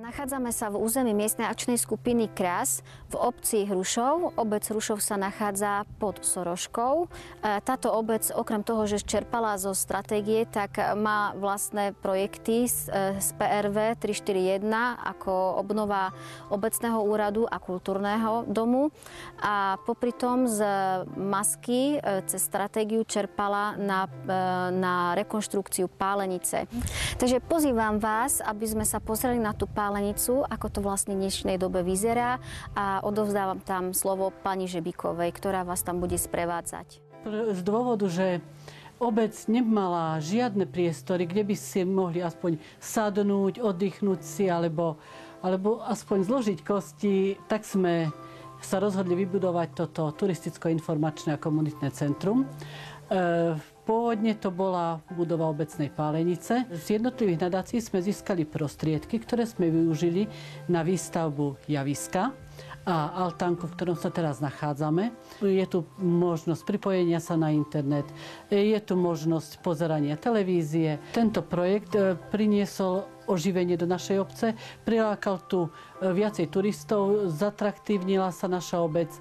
Nachádzame sa v území miestnej akčnej skupiny KRAS v obci Hrušov. Obec Hrušov sa nachádza pod Soroškou. Táto obec okrem toho, že čerpala zo stratégie, tak má vlastné projekty z PRV 341 ako obnova obecného úradu a kultúrneho domu. A popri tom z masky cez stratégiu čerpala na rekonštrukciu pálenice. Takže pozývam vás, aby sme sa pozreli na tú pálenicu, ako to vlastne v dnešnej dobe vyzerá, a odovzdávam tam slovo pani Žebikovej, ktorá vás tam bude sprevádzať. Z dôvodu, že obec nemala žiadne priestory, kde by si mohli aspoň sadnúť, oddychnúť si, alebo aspoň zložiť kosti, tak sme sa rozhodli vybudovať toto turisticko-informačné a komunitné centrum. Pôvodne to bola budova obecnej pálenice. Z jednotlivých nadácií sme získali prostriedky, ktoré sme využili na výstavbu javiska a altánku, v ktorom sa teraz nachádzame. Je tu možnosť pripojenia sa na internet, je tu možnosť pozerania televízie. Tento projekt priniesol oživenie do našej obce, prilákal tu viacej turistov, zatraktívnila sa naša obec.